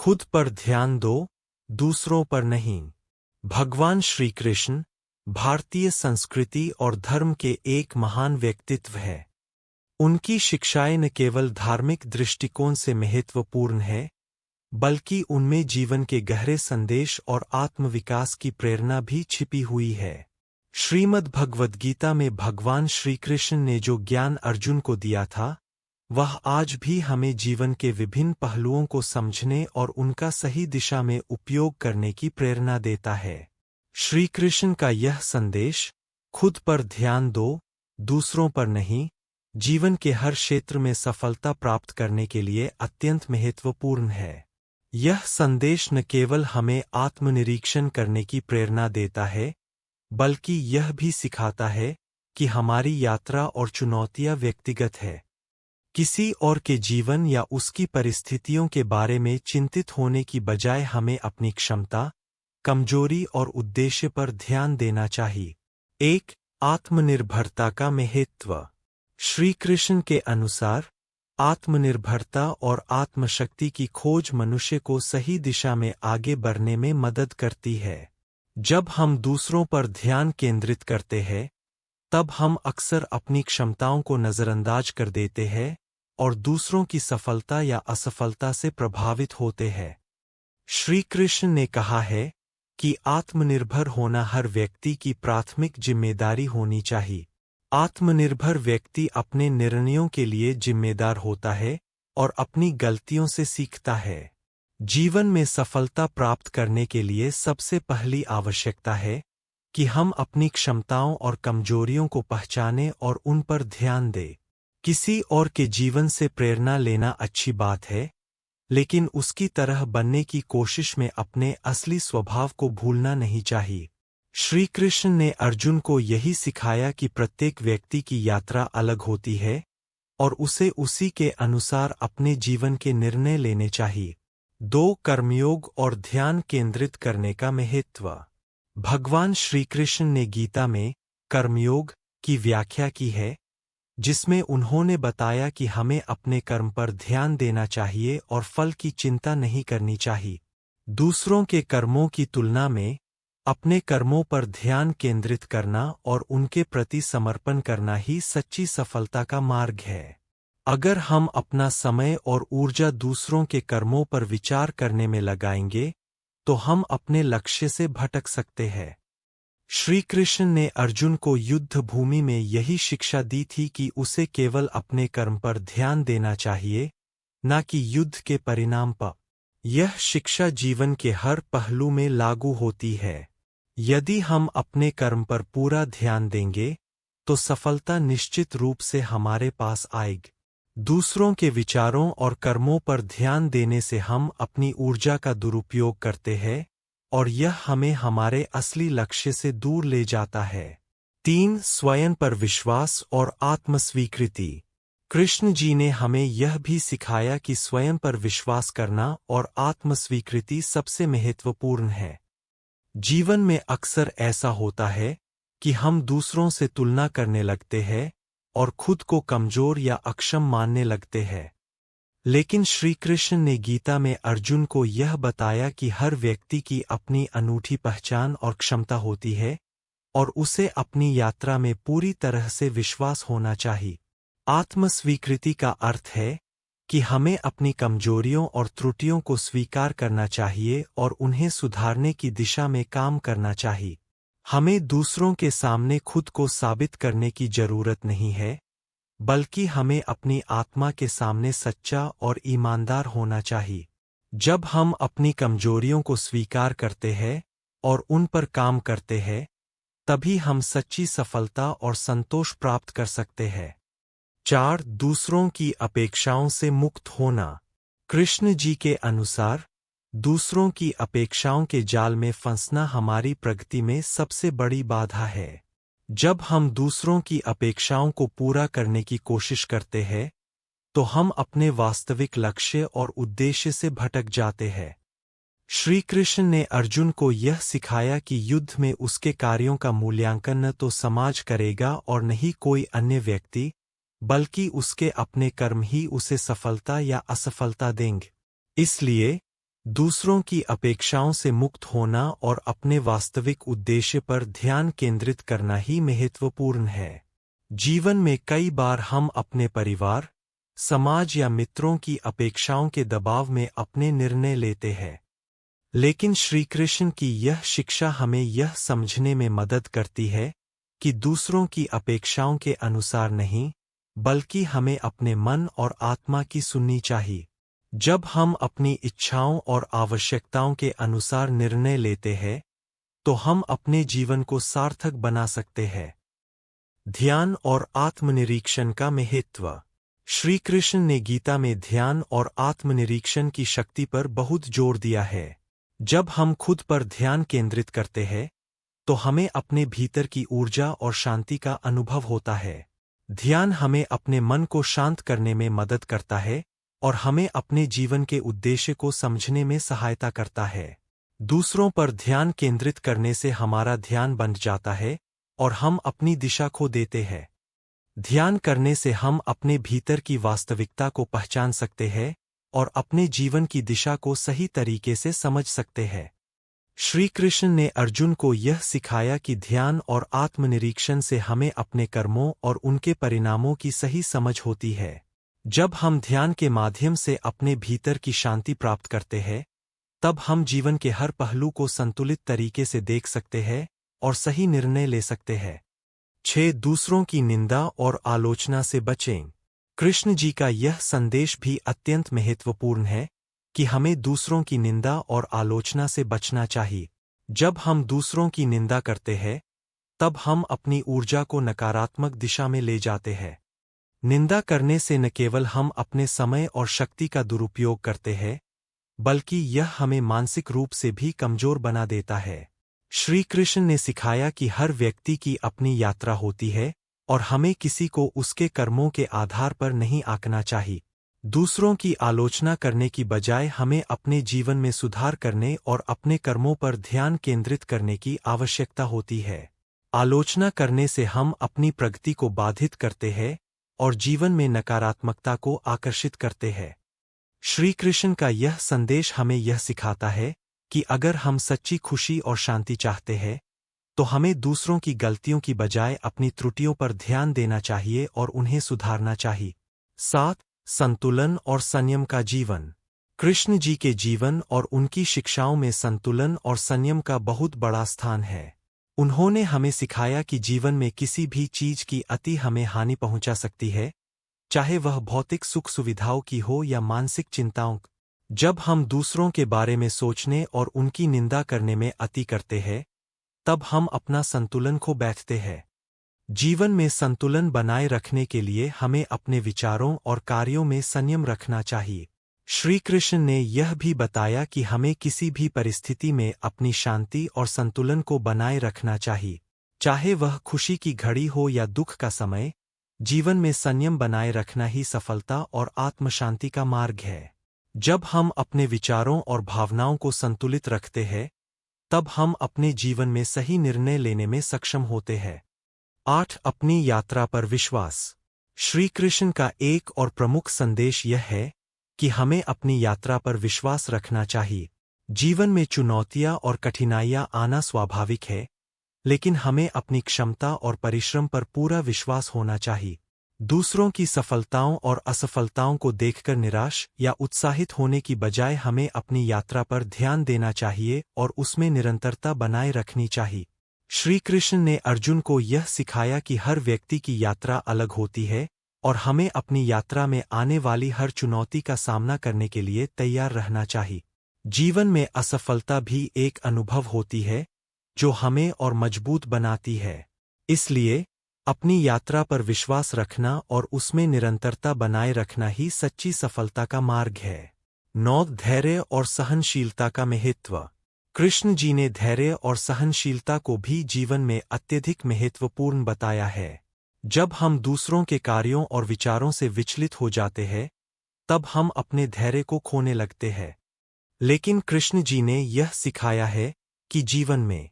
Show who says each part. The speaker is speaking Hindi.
Speaker 1: खुद पर ध्यान दो, दूसरों पर नहीं। भगवान श्री कृष्ण भारतीय संस्कृति और धर्म के एक महान व्यक्तित्व है। उनकी शिक्षाएं न केवल धार्मिक दृष्टिकोण से महत्वपूर्ण है, बल्कि उनमें जीवन के गहरे संदेश और आत्मविकास की प्रेरणा भी छिपी हुई है। श्रीमद् भगवद गीता में भगवान श्री कृष्ण ने जो ज्ञान अर्जुन को दिया था, वह आज भी हमें जीवन के विभिन्न पहलुओं को समझने और उनका सही दिशा में उपयोग करने की प्रेरणा देता है। श्री कृष्ण का यह संदेश, खुद पर ध्यान दो, दूसरों पर नहीं, जीवन के हर क्षेत्र में सफलता प्राप्त करने के लिए अत्यंत महत्वपूर्ण है। यह संदेश न केवल हमें आत्मनिरीक्षण करने की प्रेरणा देता है, बल्कि यह भी सिखाता है कि हमारी यात्रा और चुनौतियां व्यक्तिगत है। किसी और के जीवन या उसकी परिस्थितियों के बारे में चिंतित होने की बजाय हमें अपनी क्षमता, कमजोरी और उद्देश्य पर ध्यान देना चाहिए। एक, आत्मनिर्भरता का महत्व। श्री कृष्ण के अनुसार आत्मनिर्भरता और आत्मशक्ति की खोज मनुष्य को सही दिशा में आगे बढ़ने में मदद करती है। जब हम दूसरों पर ध्यान केंद्रित करते हैं, तब हम अक्सर अपनी क्षमताओं को नजरअंदाज कर देते हैं और दूसरों की सफलता या असफलता से प्रभावित होते हैं। श्री कृष्ण ने कहा है कि आत्मनिर्भर होना हर व्यक्ति की प्राथमिक जिम्मेदारी होनी चाहिए। आत्मनिर्भर व्यक्ति अपने निर्णयों के लिए जिम्मेदार होता है और अपनी गलतियों से सीखता है। जीवन में सफलता प्राप्त करने के लिए सबसे पहली आवश्यकता है कि हम अपनी क्षमताओं और कमजोरियों को पहचानें और उन पर ध्यान दें। किसी और के जीवन से प्रेरणा लेना अच्छी बात है, लेकिन उसकी तरह बनने की कोशिश में अपने असली स्वभाव को भूलना नहीं चाहिए। श्री कृष्ण ने अर्जुन को यही सिखाया कि प्रत्येक व्यक्ति की यात्रा अलग होती है और उसे उसी के अनुसार अपने जीवन के निर्णय लेने चाहिए। 2. कर्मयोग और ध्यान केंद्रित करने का महत्व। भगवान श्री कृष्ण ने गीता में कर्मयोग की व्याख्या की है, जिसमें उन्होंने बताया कि हमें अपने कर्म पर ध्यान देना चाहिए और फल की चिंता नहीं करनी चाहिए। दूसरों के कर्मों की तुलना में अपने कर्मों पर ध्यान केंद्रित करना और उनके प्रति समर्पण करना ही सच्ची सफलता का मार्ग है। अगर हम अपना समय और ऊर्जा दूसरों के कर्मों पर विचार करने में लगाएंगे, तो हम अपने लक्ष्य से भटक सकते हैं। श्री कृष्ण ने अर्जुन को युद्ध भूमि में यही शिक्षा दी थी कि उसे केवल अपने कर्म पर ध्यान देना चाहिए, न कि युद्ध के परिणाम पर। यह शिक्षा जीवन के हर पहलू में लागू होती है। यदि हम अपने कर्म पर पूरा ध्यान देंगे, तो सफलता निश्चित रूप से हमारे पास आएगी। दूसरों के विचारों और कर्मों पर ध्यान देने से हम अपनी ऊर्जा का दुरुपयोग करते हैं और यह हमें हमारे असली लक्ष्य से दूर ले जाता है। 3. स्वयं पर विश्वास और आत्मस्वीकृति। कृष्ण जी ने हमें यह भी सिखाया कि स्वयं पर विश्वास करना और आत्मस्वीकृति सबसे महत्वपूर्ण है। जीवन में अक्सर ऐसा होता है कि हम दूसरों से तुलना करने लगते हैं और खुद को कमजोर या अक्षम मानने लगते हैं। लेकिन श्री कृष्ण ने गीता में अर्जुन को यह बताया कि हर व्यक्ति की अपनी अनूठी पहचान और क्षमता होती है और उसे अपनी यात्रा में पूरी तरह से विश्वास होना चाहिए। आत्मस्वीकृति का अर्थ है कि हमें अपनी कमजोरियों और त्रुटियों को स्वीकार करना चाहिए और उन्हें सुधारने की दिशा में काम करना चाहिए। हमें दूसरों के सामने खुद को साबित करने की जरूरत नहीं है, बल्कि हमें अपनी आत्मा के सामने सच्चा और ईमानदार होना चाहिए। जब हम अपनी कमजोरियों को स्वीकार करते हैं और उन पर काम करते हैं, तभी हम सच्ची सफलता और संतोष प्राप्त कर सकते हैं। 4. दूसरों की अपेक्षाओं से मुक्त होना। कृष्ण जी के अनुसार दूसरों की अपेक्षाओं के जाल में फंसना हमारी प्रगति में सबसे बड़ी बाधा है। जब हम दूसरों की अपेक्षाओं को पूरा करने की कोशिश करते हैं, तो हम अपने वास्तविक लक्ष्य और उद्देश्य से भटक जाते हैं। श्री कृष्ण ने अर्जुन को यह सिखाया कि युद्ध में उसके कार्यों का मूल्यांकन न तो समाज करेगा और न ही कोई अन्य व्यक्ति, बल्कि उसके अपने कर्म ही उसे सफलता या असफलता देंगे। इसलिए दूसरों की अपेक्षाओं से मुक्त होना और अपने वास्तविक उद्देश्य पर ध्यान केंद्रित करना ही महत्वपूर्ण है। जीवन में कई बार हम अपने परिवार, समाज या मित्रों की अपेक्षाओं के दबाव में अपने निर्णय लेते हैं। लेकिन श्री कृष्ण की यह शिक्षा हमें यह समझने में मदद करती है कि दूसरों की अपेक्षाओं के अनुसार नहीं, बल्कि हमें अपने मन और आत्मा की सुननी चाहिए। जब हम अपनी इच्छाओं और आवश्यकताओं के अनुसार निर्णय लेते हैं, तो हम अपने जीवन को सार्थक बना सकते हैं। ध्यान और आत्मनिरीक्षण का महत्व। श्री कृष्ण ने गीता में ध्यान और आत्मनिरीक्षण की शक्ति पर बहुत जोर दिया है। जब हम खुद पर ध्यान केंद्रित करते हैं, तो हमें अपने भीतर की ऊर्जा और शांति का अनुभव होता है। ध्यान हमें अपने मन को शांत करने में मदद करता है और हमें अपने जीवन के उद्देश्य को समझने में सहायता करता है। दूसरों पर ध्यान केंद्रित करने से हमारा ध्यान बंध जाता है और हम अपनी दिशा खो देते हैं। ध्यान करने से हम अपने भीतर की वास्तविकता को पहचान सकते हैं और अपने जीवन की दिशा को सही तरीके से समझ सकते हैं। श्री कृष्ण ने अर्जुन को यह सिखाया कि ध्यान और आत्मनिरीक्षण से हमें अपने कर्मों और उनके परिणामों की सही समझ होती है। जब हम ध्यान के माध्यम से अपने भीतर की शांति प्राप्त करते हैं, तब हम जीवन के हर पहलू को संतुलित तरीके से देख सकते हैं और सही निर्णय ले सकते हैं। 6. दूसरों की निंदा और आलोचना से बचें। कृष्ण जी का यह संदेश भी अत्यंत महत्वपूर्ण है कि हमें दूसरों की निंदा और आलोचना से बचना चाहिए। जब हम दूसरों की निंदा करते हैं, तब हम अपनी ऊर्जा को नकारात्मक दिशा में ले जाते हैं। निंदा करने से न केवल हम अपने समय और शक्ति का दुरुपयोग करते हैं, बल्कि यह हमें मानसिक रूप से भी कमजोर बना देता है। श्री कृष्ण ने सिखाया कि हर व्यक्ति की अपनी यात्रा होती है और हमें किसी को उसके कर्मों के आधार पर नहीं आंकना चाहिए। दूसरों की आलोचना करने की बजाय हमें अपने जीवन में सुधार करने और अपने कर्मों पर ध्यान केंद्रित करने की आवश्यकता होती है। आलोचना करने से हम अपनी प्रगति को बाधित करते हैं और जीवन में नकारात्मकता को आकर्षित करते हैं। श्री कृष्ण का यह संदेश हमें यह सिखाता है कि अगर हम सच्ची खुशी और शांति चाहते हैं, तो हमें दूसरों की गलतियों की बजाय अपनी त्रुटियों पर ध्यान देना चाहिए और उन्हें सुधारना चाहिए। 7. संतुलन और संयम का जीवन। कृष्ण जी के जीवन और उनकी शिक्षाओं में संतुलन और संयम का बहुत बड़ा स्थान है। उन्होंने हमें सिखाया कि जीवन में किसी भी चीज की अति हमें हानि पहुंचा सकती है, चाहे वह भौतिक सुख सुविधाओं की हो या मानसिक चिंताओं। जब हम दूसरों के बारे में सोचने और उनकी निंदा करने में अति करते हैं, तब हम अपना संतुलन खो बैठते हैं। जीवन में संतुलन बनाए रखने के लिए हमें अपने विचारों और कार्यों में संयम रखना चाहिए। श्री कृष्ण ने यह भी बताया कि हमें किसी भी परिस्थिति में अपनी शांति और संतुलन को बनाए रखना चाहिए, चाहे वह खुशी की घड़ी हो या दुख का समय। जीवन में संयम बनाए रखना ही सफलता और आत्मशांति का मार्ग है। जब हम अपने विचारों और भावनाओं को संतुलित रखते हैं, तब हम अपने जीवन में सही निर्णय लेने में सक्षम होते हैं। 8. अपनी यात्रा पर विश्वास। श्री कृष्ण का एक और प्रमुख संदेश यह है कि हमें अपनी यात्रा पर विश्वास रखना चाहिए। जीवन में चुनौतियां और कठिनाइयां आना स्वाभाविक है, लेकिन हमें अपनी क्षमता और परिश्रम पर पूरा विश्वास होना चाहिए। दूसरों की सफलताओं और असफलताओं को देखकर निराश या उत्साहित होने की बजाय हमें अपनी यात्रा पर ध्यान देना चाहिए और उसमें निरंतरता बनाए रखनी चाहिए। श्री कृष्ण ने अर्जुन को यह सिखाया कि हर व्यक्ति की यात्रा अलग होती है और हमें अपनी यात्रा में आने वाली हर चुनौती का सामना करने के लिए तैयार रहना चाहिए। जीवन में असफलता भी एक अनुभव होती है जो हमें और मजबूत बनाती है। इसलिए अपनी यात्रा पर विश्वास रखना और उसमें निरंतरता बनाए रखना ही सच्ची सफलता का मार्ग है। 9. धैर्य और सहनशीलता का महत्व। कृष्ण जी ने धैर्य और सहनशीलता को भी जीवन में अत्यधिक महत्वपूर्ण बताया है। जब हम दूसरों के कार्यों और विचारों से विचलित हो जाते हैं, तब हम अपने धैर्य को खोने लगते हैं। लेकिन कृष्ण जी ने यह सिखाया है कि जीवन में